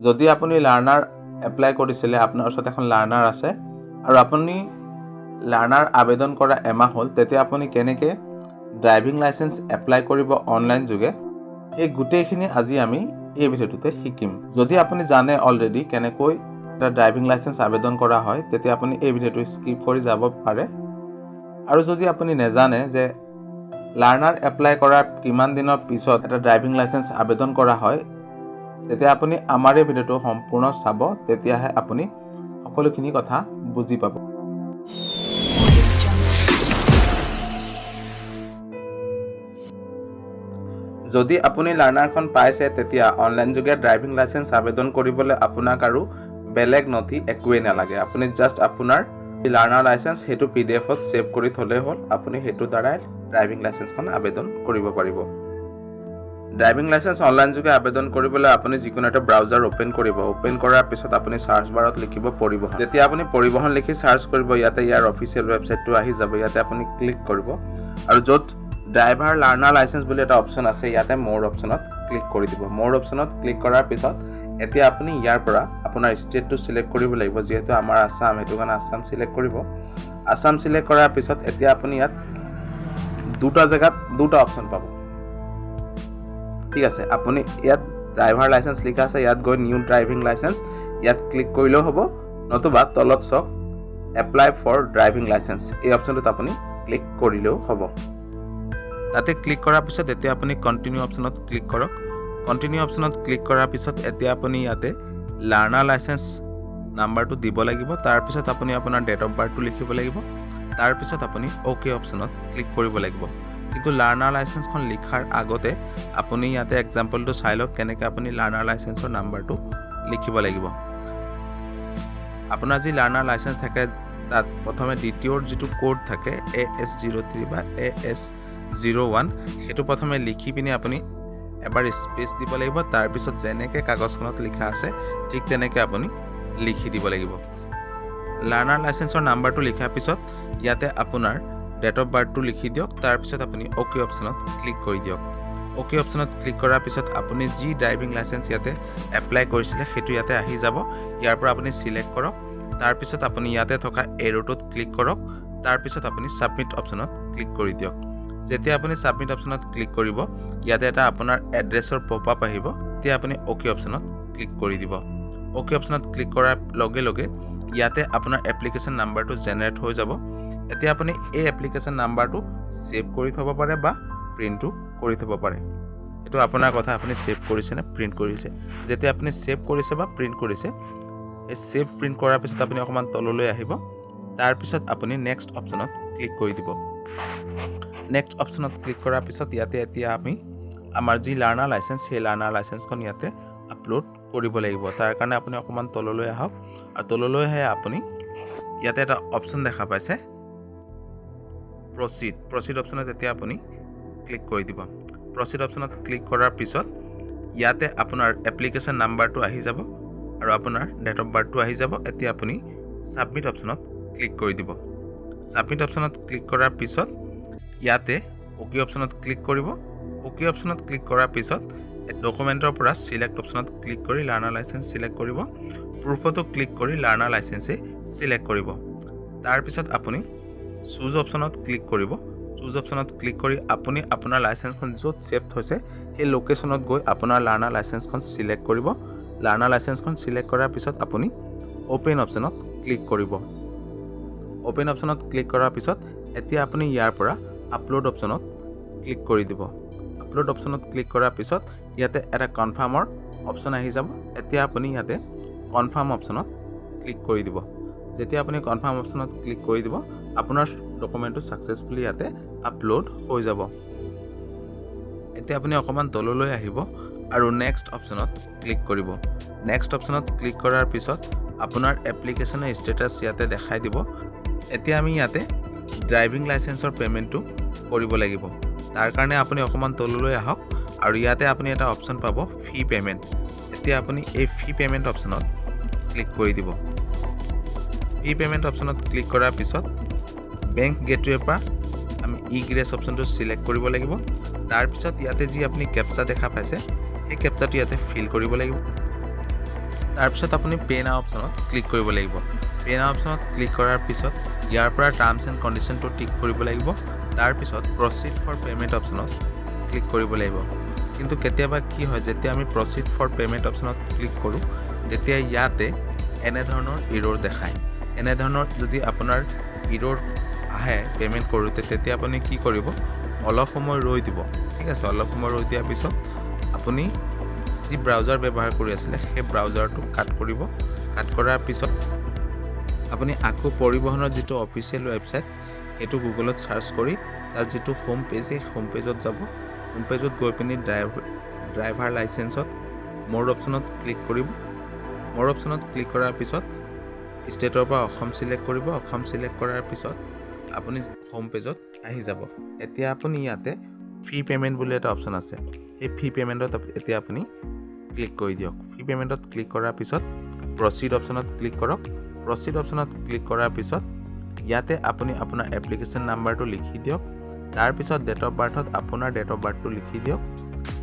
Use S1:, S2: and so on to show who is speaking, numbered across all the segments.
S1: যদি আপুনি learner apply কৰিছিলে আপোনাৰ ওচৰত এখন লাৰ্ণাৰ আছে আৰু আপুনি লাৰ্ণাৰ আবেদন কৰা এমাহ হ'ল তেতিয়া আপুনি কেনেকৈ ড্ৰাইভিং লাইসেন্স এপ্লাই কৰিব অনলাইন যোগে এই গোটেইখিনি আজি আমি এই ভিডিওটোতে শিকিম। যদি আপুনি জানে অলৰেডি কেনেকৈ এটা ড্ৰাইভিং লাইসেন্স আবেদন কৰা হয় তেতিয়া আপুনি এই ভিডিওটো স্কিপ কৰি যাব পাৰে। আৰু যদি আপুনি নেজানে যে লাৰ্ণাৰ এপ্লাই কৰাৰ কিমান দিনৰ পিছত এটা ড্ৰাইভিং লাইসেন্স আবেদন কৰা হয় তেতিয়া আপুনি আমাৰ এই ভিডিওটো সম্পূৰ্ণ চাব, তেতিয়াহে আপুনি সকলোখিনি কথা বুজি পাব। যদি আপুনি লাৰ্ণাৰখন পাইছে তেতিয়া অনলাইন যোগে ড্ৰাইভিং লাইসেন্স আবেদন কৰিবলৈ আপোনাক আৰু বেলেগ নথি একোৱেই নালাগে। আপুনি জাষ্ট আপোনাৰ লাৰ্ণাৰ লাইসেন্স সেইটো পিডিএফত সেভ কৰি থলে হ'ল, আপুনি সেইটো দ্বাৰাই ড্ৰাইভিং লাইসেন্সখন আবেদন কৰিব পাৰিব। ড্ৰাইভিং লাইসেন্স অনলাইন যোগে আবেদন কৰিবলৈ আপুনি যিকোনো এটা ব্ৰাউজাৰ ওপেন কৰিব। ওপেন কৰাৰ পিছত আপুনি সাৰ্চ বাৰত লিখিব পৰিবহন। যেতিয়া আপুনি পৰিবহন লিখি সাৰ্চ কৰিব ইয়াতে ইয়াৰ অফিচিয়েল ৱেবছাইটটো আহি যাব। ইয়াতে আপুনি ক্লিক কৰিব আৰু য'ত ড্ৰাইভাৰ লাৰ্ণাৰ লাইসেন্স বুলি এটা অপচন আছে ইয়াতে মোৰ অপচনত ক্লিক কৰি দিব। মোৰ অপচনত ক্লিক কৰাৰ পিছত এতিয়া আপুনি ইয়াৰ পৰা আপোনাৰ ষ্টেটটো সিলেক্ট কৰিব লাগিব। যেহেতু আমাৰ আসাম, সেইটো কাৰণে আসাম সিলেক্ট কৰিব। আসাম সিলেক্ট কৰাৰ পিছত এতিয়া আপুনি ইয়াত দুটা জেগাত দুটা অপচন পাব। ঠিক আছে, আপুনি ইয়াত ড্ৰাইভাৰ লাইসেন্স লিখা আছে, ইয়াত গৈ নিউ ড্ৰাইভিং লাইসেন্স ইয়াত ক্লিক কৰিলেও হ'ব, নতুবা তলত চাওক এপ্লাই ফৰ ড্ৰাইভিং লাইসেন্স এই অপচনটোত আপুনি ক্লিক কৰিলেও হ'ব। তাতে ক্লিক কৰাৰ পিছত এতিয়া আপুনি কন্টিনিউ অপচনত ক্লিক কৰক। কন্টিনিউ অপচনত ক্লিক কৰাৰ পিছত এতিয়া আপুনি ইয়াতে লাৰ্ণাৰ লাইসেন্স নাম্বাৰটো দিব লাগিব। তাৰ পিছত আপুনি আপোনাৰ ডেট অফ বাৰ্থটো লিখিব লাগিব। তাৰ পিছত আপুনি ওকে অপচনত ক্লিক কৰিব লাগিব। কিন্তু লাৰ্ণাৰ লাইসেন্সখন লিখাৰ আগতে আপুনি ইয়াতে এক্সাম্পলটো চাই লওক কেনেকৈ আপুনি লাৰ্ণাৰ লাইসেন্সৰ নাম্বাৰটো লিখিব লাগিব। আপোনাৰ যি লাৰ্ণাৰ লাইসেন্স থাকে তাত প্ৰথমে দ্বিতীয়ৰ যিটো কোড থাকে AS03 বা AS01 সেইটো প্ৰথমে লিখি পিনি আপুনি এবাৰ স্পেচ দিব লাগিব। তাৰ পিছত যেনেকৈ কাগজখনত লিখা আছে ঠিক তেনেকৈ আপুনি লিখি দিব লাগিব। লাৰ্ণাৰ লাইসেন্সৰ নাম্বাৰটো লিখাৰ পিছত ইয়াতে আপোনাৰ ডেট অফ বাৰ্থটো লিখি দিয়ক। তাৰ পিছত আপুনি ওকে অপচনত ক্লিক কৰি দিয়ক। ওকে অপচনত ক্লিক কৰাৰ পিছত আপুনি যি ড্ৰাইভিং লাইসেন্স ইয়াতে এপ্লাই কৰিছিলে সেইটো ইয়াতে আহি যাব। ইয়াৰ পৰা আপুনি সিলেক্ট কৰক। তাৰ পিছত আপুনি ইয়াতে থকা এৰোটোত ক্লিক কৰক। তাৰ পিছত আপুনি সাবমিট অপচনত ক্লিক কৰি দিয়ক। যেতিয়া আপুনি সাবমিট অপচনত ক্লিক কৰিব ইয়াতে এটা আপোনাৰ এড্ৰেছৰ পপআপ আহিব। তেতিয়া আপুনি ওকে অপচনত ক্লিক কৰি দিব। ওকে অপচনত ক্লিক কৰাৰ লগে লগে ইয়াতে আপোনাৰ এপ্লিকেশ্যন নাম্বাৰটো জেনেৰেট হৈ যাব। এতিয়া আপুনি এই এপ্লিকেশ্যন নাম্বাৰটো সেভ কৰি থব পাৰে বা প্ৰিণ্টটো কৰি থব পাৰে। এইটো আপোনাৰ কথা, আপুনি সেভ কৰিছে নে প্ৰিণ্ট কৰিছে। যেতিয়া আপুনি সেভ কৰিছে বা প্ৰিণ্ট কৰিছে এই সেভ প্ৰিণ্ট কৰাৰ পিছত আপুনি অকণমান তললৈ আহিব। তাৰ পিছত আপুনি নেক্সট অপচনত ক্লিক কৰি দিব। নেক্সট অপচনত ক্লিক কৰাৰ পিছত ইয়াতে এতিয়া আমি আমাৰ যি লাৰ্ণাৰ লাইসেন্স সেই লাৰ্ণাৰ লাইসেন্সখন ইয়াতে আপলোড কৰিব লাগিব। তাৰ কাৰণে আপুনি অকণমান তললৈ আহক আৰু তললৈ আহি আপুনি ইয়াতে এটা অপচন দেখা পাইছে প্ৰচিড অপচনত এতিয়া আপুনি ক্লিক কৰি দিব। প্ৰচিড অপচনত ক্লিক কৰাৰ পিছত ইয়াতে আপোনাৰ এপ্লিকেশ্যন নাম্বাৰটো আহি যাব আৰু আপোনাৰ ডেট অফ বাৰ্থটো আহি যাব। এতিয়া আপুনি সাবমিট অপচনত ক্লিক কৰি দিব। সাবমিট অপচনত ক্লিক কৰাৰ পিছত ইয়াতে ওকে অপচনত ক্লিক কৰিব। ওকে অপচনত ক্লিক কৰাৰ পিছত ডকুমেণ্টৰ পৰা সিলেক্ট অপচনত ক্লিক কৰি লাৰ্ণাৰ লাইসেন্স সিলেক্ট কৰিব। প্ৰুফতো ক্লিক কৰি লাৰ্ণাৰ লাইসেন্সে সিলেক্ট কৰিব। তাৰ পিছত আপুনি চুজ অপচনত ক্লিক কৰিব। চুজ অপচনত ক্লিক কৰি আপুনি আপোনাৰ লাইসেন্সখন য'ত সেভ হৈছে সেই লোকেশ্যনত গৈ আপোনাৰ লাৰ্ণাৰ লাইসেন্সখন সিলেক্ট কৰিব। লাৰ্ণাৰ লাইসেন্সখন সিলেক্ট কৰাৰ পিছত আপুনি ওপেন অপচনত ক্লিক কৰিব। ওপেন অপচনত ক্লিক কৰাৰ পিছত এতিয়া আপুনি ইয়াৰ পৰা আপলোড অপচনত ক্লিক কৰি দিব। আপলোড অপচনত ক্লিক কৰাৰ পিছত ইয়াতে এটা কনফাৰ্মৰ অপচন আহি যাব। এতিয়া আপুনি ইয়াতে কনফাৰ্ম অপচনত ক্লিক কৰি দিব। যেতিয়া আপুনি কনফাৰ্ম অপচনত ক্লিক কৰি দিব আপোনাৰ ডকুমেণ্টটো সাকসেসফুলি ইয়াতে আপলোড হৈ যাব। এতিয়া আপুনি অকণমান তললৈ আহিব আৰু নেক্সট অপচনত ক্লিক কৰিব। নেক্সট অপচনত ক্লিক কৰাৰ পিছত আপোনাৰ এপ্লিকেশ্যনৰ ষ্টেটাছ ইয়াতে দেখাই দিব। এতিয়া আমি ইয়াতে ড্ৰাইভিং লাইসেন্সৰ পেমেণ্টটো কৰিব লাগিব। তাৰ কাৰণে আপুনি অকণমান তললৈ আহক আৰু ইয়াতে আপুনি এটা অপচন পাব ফি পেমেণ্ট। এতিয়া আপুনি এই ফি পেমেণ্ট অপচনত ক্লিক কৰি দিব। ফি পেমেণ্ট অপচনত ক্লিক কৰাৰ পিছত বেংক গেটৱেৰ পৰা আমি ই-গ্ৰেছ অপচনটো সিলেক্ট কৰিব লাগিব। তাৰ পিছত ইয়াতে যি আপুনি কেপচা দেখা পাইছে সেই কেপচাটো ইয়াতে ফিল কৰিব লাগিব। তাৰপিছত আপুনি পে নাও অপশ্যনত ক্লিক কৰিব লাগিব পে নাও অপশ্যনত ক্লিক কৰাৰ পিছত ইয়াৰ পৰা টাৰ্মছ এণ্ড কণ্ডিশ্যনটো টিক কৰিব লাগিব তাৰপিছত প্ৰচিড ফৰ পে'মেণ্ট অপশ্যনত ক্লিক কৰিব লাগিব কিন্তু কেতিয়াবা কি হয় যেতিয়া আমি প্ৰচিড ফৰ পে'মেণ্ট অপশ্যনত ক্লিক কৰোঁ তেতিয়া ইয়াতে এনেধৰণৰ ইৰ'ৰ দেখায় এনেধৰণৰ যদি আপোনাৰ ইৰ'ৰ আহে পে'মেণ্ট কৰোঁতে তেতিয়া আপুনি কি কৰিব অলপ সময় ৰৈ দিব ঠিক আছে অলপ সময় ৰৈ দিয়াৰ পিছত আপুনি যি ব্ৰাউজাৰ ব্যৱহাৰ কৰি আছিলে সেই ব্ৰাউজাৰটো কাট কৰিব কাট কৰাৰ পিছত আপুনি আকৌ পৰিবহনৰ যিটো অফিচিয়েল ৱেবছাইট সেইটো গুগলত চাৰ্চ কৰি তাৰ যিটো হোম পেজ সেই হোম পেজত যাব হোম পেজত গৈ পিনি ড্ৰাইভাৰ লাইচেন্সত মোৰ অপশ্যনত ক্লিক কৰিব মোৰ অপশ্যনত ক্লিক কৰাৰ পিছত ষ্টেটৰ পৰা অসম চিলেক্ট কৰিব অসম চিলেক্ট কৰাৰ পিছত আপুনি হোম পেজত আহি যাব এতিয়া আপুনি ইয়াতে ফি পে'মেণ্ট বুলি এটা অপশ্যন আছে সেই ফি পে'মেণ্টত এতিয়া আপুনি ক্লিক কৰি দিয়ক ফি পে'মেণ্টত ক্লিক কৰাৰ পিছত প্ৰচিড অপশ্যনত ক্লিক কৰক প্ৰচিড অপশ্যনত ক্লিক কৰাৰ পিছত ইয়াতে আপুনি আপোনাৰ এপ্লিকেশ্যন নাম্বাৰটো লিখি দিয়ক তাৰপিছত ডেট অফ বাৰ্থত আপোনাৰ ডেট অফ বাৰ্থটো লিখি দিয়ক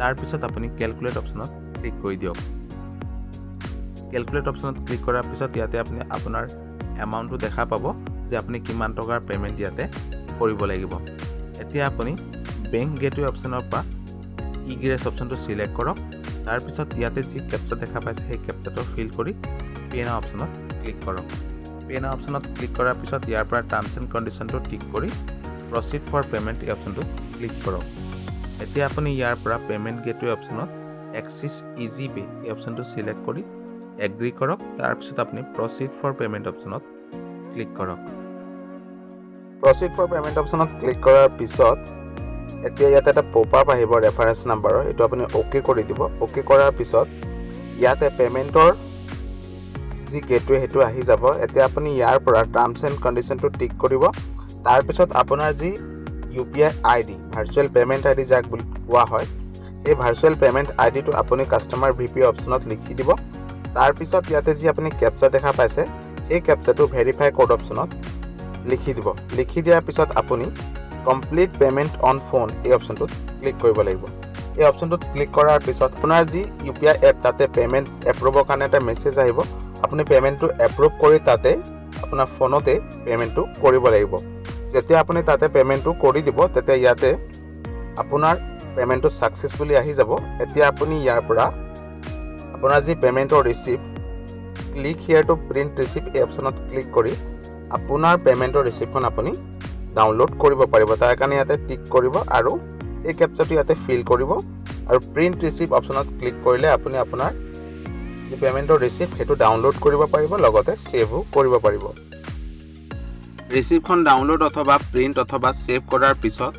S1: তাৰপিছত আপুনি কেলকুলেট অপশ্যনত ক্লিক কৰি দিয়ক কেলকুলেট অপশ্যনত ক্লিক কৰাৰ পিছত ইয়াতে আপুনি আপোনাৰ এমাউণ্টটো দেখা পাব যে আপুনি কিমান টকাৰ পে'মেণ্ট ইয়াতে কৰিব লাগিব এতিয়া আপুনি বেংক গেটৱে অপশ্যনৰ পৰা ইগ্ৰেছ অপশ্যনটো চিলেক্ট কৰক তাৰপিছত ইয়াতে যি কেপচা দেখা পাইছে সেই কেপচাটো ফিল কৰি পে নাও অপশ্যনত ক্লিক কৰক পে নাও অপশ্যনত ক্লিক কৰাৰ পিছত ইয়াৰ পৰা টাৰ্মছ এণ্ড কণ্ডিশ্যনটো টিক কৰি প্ৰচিড ফৰ পে'মেণ্ট এই অপশ্যনটোত ক্লিক কৰক এতিয়া আপুনি ইয়াৰ পৰা পে'মেণ্ট গেটৱে অপশ্যনত এক্সিছ ইজি পে এই অপশ্যনটো চিলেক্ট কৰি এগ্ৰি কৰক তাৰপিছত আপুনি প্ৰচিড ফৰ পে'মেণ্ট অপশ্যনত ক্লিক কৰক প্ৰচিড ফৰ পে'মেণ্ট অপশ্যনত ক্লিক কৰাৰ পিছত এতিয়া ইয়াতে এটা পপ আপ আহিব ৰেফাৰেঞ্চ নাম্বাৰৰ এইটো আপুনি অ'কে কৰি দিব অ'কে কৰাৰ পিছত ইয়াতে পে'মেণ্টৰ যি গেটৱে সেইটো আহি যাব এতিয়া আপুনি ইয়াৰ পৰা টাৰ্মছ এণ্ড কণ্ডিশ্যনটো টিক কৰিব তাৰপিছত আপোনাৰ যি UPI ID virtual payment ID যাক বুলি কোৱা হয় এই ভাৰ্চুৱেল পে'মেণ্ট IDটো আপুনি কাষ্টমাৰ VP অপশ্যনত লিখি দিব তাৰপিছত ইয়াতে যি আপুনি কেপচা দেখা পাইছে সেই কেপচাটো ভেৰিফাই কোড অপশ্যনত লিখি দিব লিখি দিয়াৰ পিছত আপুনি কমপ্লিট পে'মেণ্ট অন ফোন এই অপশ্যনটোত ক্লিক কৰিব লাগিব এই অপশ্যনটোত ক্লিক কৰাৰ পিছত আপোনাৰ যি UPI এপ তাতে পে'মেণ্ট এপ্ৰুভৰ কাৰণে এটা মেছেজ আহিব আপুনি পে'মেণ্টটো এপ্ৰুভ কৰি তাতে আপোনাৰ ফোনতে পে'মেণ্টটো কৰিব লাগিব যেতিয়া আপুনি তাতে পে'মেণ্টটো কৰি দিব তেতিয়া ইয়াতে আপোনাৰ পে'মেণ্টটো ছাকচেছফুলি আহি যাব এতিয়া আপুনি ইয়াৰ পৰা আপোনাৰ যি পে'মেণ্টৰ ৰিচিপ্ট ক্লিক হিয়াৰ টু প্ৰিণ্ট ৰিচিপ্ট এই অপশ্যনত ক্লিক কৰি আপোনাৰ পে'মেণ্টৰ ৰিচিপ্টখন আপুনি ডাউনলোড কৰিব পাৰিব তাৰ কাৰণে ইয়াতে টিক কৰিব আৰু এই কেপচাটো ইয়াতে ফিল কৰিব আৰু প্ৰিণ্ট ৰিচিপ্ট অপশ্যনত ক্লিক কৰিলে আপুনি আপোনাৰ যি পে'মেণ্টৰ ৰিচিপ্ট সেইটো ডাউনলোড কৰিব পাৰিব লগতে ছেভো কৰিব পাৰিব ৰিচিপ্টখন ডাউনলোড অথবা প্ৰিণ্ট অথবা ছেভ কৰাৰ পিছত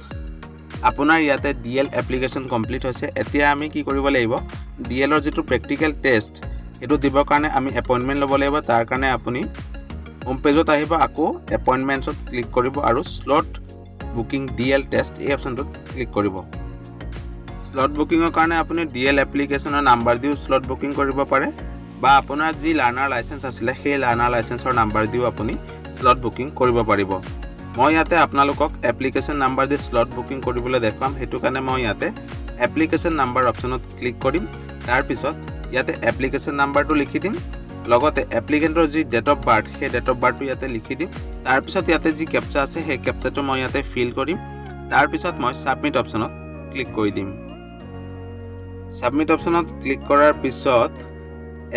S1: আপোনাৰ ইয়াতে DL এপ্লিকেশ্যন কমপ্লিট হৈছে এতিয়া আমি কি কৰিব লাগিব DLৰ যিটো প্ৰেক্টিকেল টেষ্ট সেইটো দিবৰ কাৰণে আমি এপইণ্টমেণ্ট ল'ব লাগিব তাৰ কাৰণে আপুনি হোম পেজত আহিব আকৌ এপইণ্টমেণ্টছত ক্লিক কৰিব আৰু স্লট বুকিং DL টেষ্ট এই অপশ্যনটোত ক্লিক কৰিব স্লট বুকিঙৰ কাৰণে আপুনি DL এপ্লিকেশ্যনৰ নাম্বাৰ দিও স্লট বুকিং কৰিব পাৰে বা আপোনাৰ যি লাৰ্ণাৰ লাইচেন্স আছিলে সেই লাৰ্ণাৰ লাইচেন্সৰ নাম্বাৰ দিও আপুনি স্লট বুকিং কৰিব পাৰিব মই ইয়াতে আপোনালোকক এপ্লিকেশ্যন নাম্বাৰ দি স্লট বুকিং কৰিবলৈ দেখুৱাম সেইটো কাৰণে মই ইয়াতে এপ্লিকেশ্যন নাম্বাৰ অপশ্যনত ক্লিক কৰিম তাৰপিছত ইয়াতে এপ্লিকেশ্যন নাম্বাৰটো লিখি দিম লগতে এপ্লিকেণ্টৰ যি ডেট অফ বাৰ্থ সেই ডেট অফ বাৰ্থটো ইয়াতে লিখি দিম তাৰপিছত ইয়াতে যি কেপচা আছে সেই কেপচাটো মই ইয়াতে ফিল কৰিম তাৰপিছত মই ছাবমিট অপশ্যনত ক্লিক কৰি দিম ছাবমিট অপশ্যনত ক্লিক কৰাৰ পিছত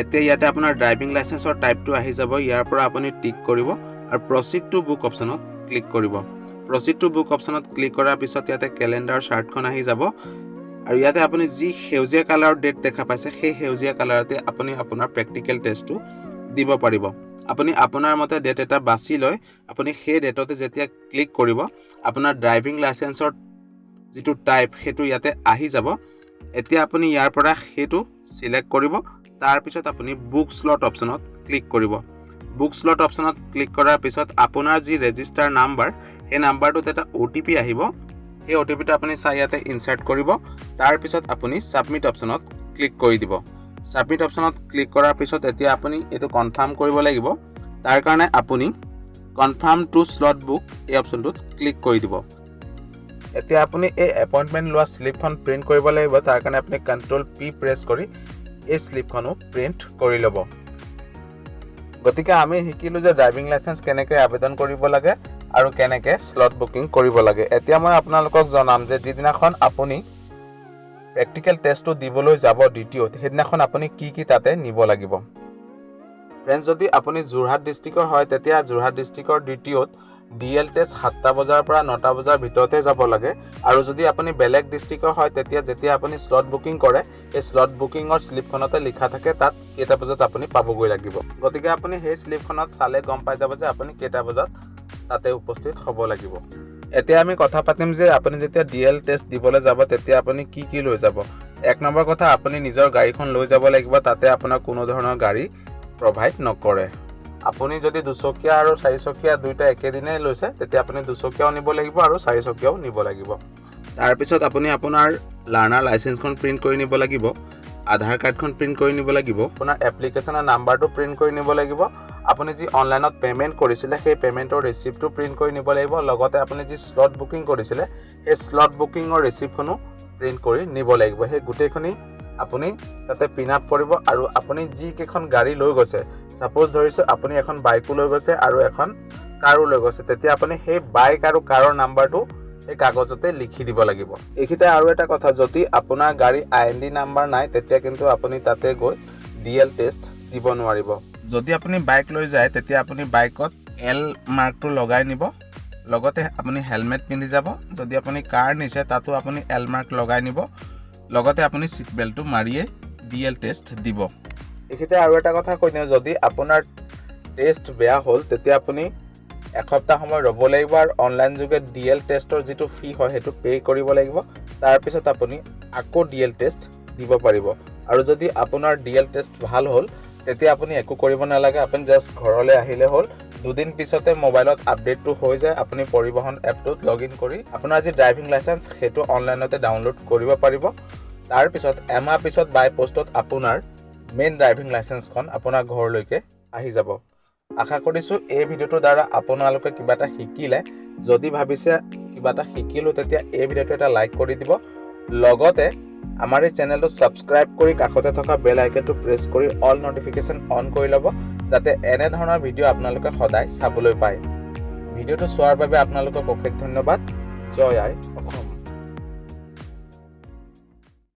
S1: এতিয়া ইয়াতে আপোনাৰ ড্ৰাইভিং লাইচেন্সৰ টাইপটো আহি যাব ইয়াৰ পৰা আপুনি টিক কৰিব আৰু প্ৰচিড টু বুক অপশ্যনত ক্লিক কৰিব প্ৰচিড টু বুক অপশ্যনত ক্লিক কৰাৰ পিছত ইয়াতে কেলেণ্ডাৰ চাৰ্টখন আহি যাব আৰু ইয়াতে আপুনি যি সেউজীয়া কালাৰৰ ডেট দেখা পাইছে সেই সেউজীয়া কালাৰতে আপুনি আপোনাৰ প্ৰেক্টিকেল টেষ্টটো দিব পাৰিব আপুনি আপোনাৰ মতে ডেট এটা বাছি লৈ আপুনি সেই ডেটতে যেতিয়া ক্লিক কৰিব আপোনাৰ ড্ৰাইভিং লাইচেন্সৰ যিটো টাইপ সেইটো ইয়াতে আহি যাব এতিয়া আপুনি ইয়াৰ পৰা সেইটো সিলেক্ট কৰিব তাৰপিছত আপুনি বুক স্লট অপশ্যনত ক্লিক কৰিব বুক স্লট অপশ্যনত ক্লিক কৰাৰ পিছত আপোনাৰ যি ৰেজিষ্টাৰ নাম্বাৰ সেই নাম্বাৰটোত এটা OTP আহিব এই OTPটো আপুনি চাই ইয়াতে ইনসাৰ্ট কৰিব তাৰপিছত আপুনি সাবমিট অপশ্যনত ক্লিক কৰি দিব সাবমিট অপশ্যনত ক্লিক কৰাৰ পিছত এতিয়া আপুনি এটো কনফাৰ্ম কৰিব লাগিব তাৰ কাৰণে আপুনি কনফাৰ্ম টু স্লট বুক এই অপশ্যনটোত ক্লিক কৰি দিব এতিয়া আপুনি এই এপইন্টমেন্ট লোৱা স্লিপখন প্ৰিন্ট কৰিব লাগিব তাৰ কাৰণে আপুনি Ctrl P প্ৰেছ কৰি এই স্লিপখনো প্ৰিন্ট কৰি ল'ব গতিকে আমি শিকিলো যে ড্ৰাইভিং লাইসেন্স কেনেকৈ আবেদন কৰিব লাগে আৰু কেনেকৈ স্লট বুকিং কৰিব লাগে। এতিয়া মই আপোনালোকক জনাম যে যিদিনাখন আপুনি প্ৰেক্টিকেল টেষ্টটো দিবলৈ যাব দ্বিতীয়ত সেইদিনাখন আপুনি কি তাতে নিব লাগিব। ফ্ৰেণ্ডছ, যদি আপুনি যোৰহাট ডিষ্ট্ৰিক্টৰ হয় তেতিয়া যোৰহাট ডিষ্ট্ৰিক্টৰ দ্বিতীয়ত ডিএল টেষ্ট 7টা বজাৰ পৰা 9টা বজাৰ ভিতৰতে যাব লাগে। আৰু যদি আপুনি বেলেগ ডিষ্ট্ৰিক্টৰ হয় তেতিয়া যেতিয়া আপুনি স্লট বুকিং কৰে এই স্লট বুকিঙৰ স্লিপখনতে লিখা থাকে তাত কেইটা বজাত আপুনি পাবগৈ লাগিব। গতিকে আপুনি সেই স্লিপখনত চালে গম পাই যাব যে আপুনি কেইটা বজাত তাতে উপস্থিত হ'ব লাগিব। এতিয়া আমি কথা পাতিম যে আপুনি যেতিয়া ডিএল টেষ্ট দিবলৈ যাব তেতিয়া আপুনি কি লৈ যাব। এক নম্বৰ কথা, আপুনি নিজৰ গাড়ীখন লৈ যাব লাগিব, তাতে আপোনাৰ কোনো ধৰণৰ গাড়ী প্ৰভাইড নকৰে। আপুনি যদি দুচকীয়া আৰু চাৰিচকীয়া দুইটা একেদিনাই লৈছে তেতিয়া আপুনি দুচকীয়াও নিব লাগিব আৰু চাৰিচকীয়াও নিব লাগিব। তাৰপিছত আপুনি আপোনাৰ লাৰ্ণাৰ লাইচেন্সখন প্ৰিণ্ট কৰি নিব লাগিব, আধাৰ কাৰ্ডখন প্ৰিণ্ট কৰি নিব লাগিব, আপোনাৰ এপ্লিকেশ্যনৰ নাম্বাৰটো প্ৰিণ্ট কৰি নিব লাগিব, আপুনি যি অনলাইনত পে'মেণ্ট কৰিছিলে সেই পে'মেণ্টৰ ৰিচিপ্টটো প্ৰিণ্ট কৰি নিব লাগিব, লগতে আপুনি যি স্লট বুকিং কৰিছিলে সেই স্লট বুকিঙৰ ৰিচিপ্টখনো প্ৰিণ্ট কৰি নিব লাগিব। সেই গোটেইখিনি আপুনি তাতে পিন আপ কৰিব আৰু আপুনি যিকেইখন গাড়ী লৈ গৈছে, ছাপ'জ ধৰিছোঁ আপুনি এখন বাইকো লৈ গৈছে আৰু এখন কাৰো লৈ গৈছে, তেতিয়া আপুনি সেই বাইক আৰু কাৰৰ নাম্বাৰটো এই কাগজতে লিখি দিব লাগিব। এইখিনিতে আৰু এটা কথা, যদি আপোনাৰ গাড়ী IND নাম্বাৰ নাই তেতিয়া কিন্তু আপুনি তাতে গৈ ডিএল টেষ্ট দিব নোৱাৰিব। যদি আপুনি বাইক লৈ যায় তেতিয়া আপুনি বাইকত L মাৰ্কটো লগাই নিব, লগতে আপুনি হেলমেট পিন্ধি যাব। যদি আপুনি কাৰ নিছে তাতো আপুনি L মাৰ্ক লগাই নিব, লগতে আপুনি সিট বেল্টটো মাৰিয়ে ডিএল টেষ্ট দিব। এইখিনিতে আৰু এটা কথা কৈ দিওঁ, যদি আপোনাৰ টেষ্ট বেয়া হ'ল তেতিয়া আপুনি এসপ্তাহ সময় ৰ'ব লাগিব আৰু অনলাইন যোগে ডিএল টেষ্টৰ যিটো ফি হয় সেইটো পে' কৰিব লাগিব। তাৰপিছত আপুনি আকৌ ডিএল টেষ্ট দিব পাৰিব। আৰু যদি আপোনাৰ ডিএল টেষ্ট ভাল হ'ল তেতিয়া আপুনি একো কৰিব নালাগে, আপুনি জাষ্ট ঘৰলৈ আহিলে হ'ল। 2 দিন পিছতে মোবাইলত আপডেটটো হৈ যায়, আপুনি পৰিবহণ এপটোত লগ ইন কৰি আপোনাৰ যি ড্ৰাইভিং লাইচেন্স সেইটো অনলাইনতে ডাউনলোড কৰিব পাৰিব। তাৰপিছত এমাহ পিছত বাই পোষ্টত আপোনাৰ মেইন ড্ৰাইভিং লাইচেন্সখন আপোনাৰ ঘৰলৈকে আহি যাব। আশা কৰিছোঁ এই ভিডিঅ'টোৰ দ্বাৰা আপোনালোকে কিবা এটা শিকিলে। যদি ভাবিছে কিবা এটা শিকিলোঁ তেতিয়া এই ভিডিঅ'টো এটা লাইক কৰি দিব, লগতে আমাৰ এই চেনেলটো ছাবস্ক্ৰাইব কৰি কাষতে থকা বেল আইকনটো প্ৰেছ কৰি অল নটিফিকেশ্যন অন কৰি ল'ব, যাতে এনেধৰণৰ ভিডিঅ' আপোনালোকে সদায় চাবলৈ পায়। ভিডিঅ'টো চোৱাৰ বাবে আপোনালোকক অশেষ ধন্যবাদ। জয় আই অসম।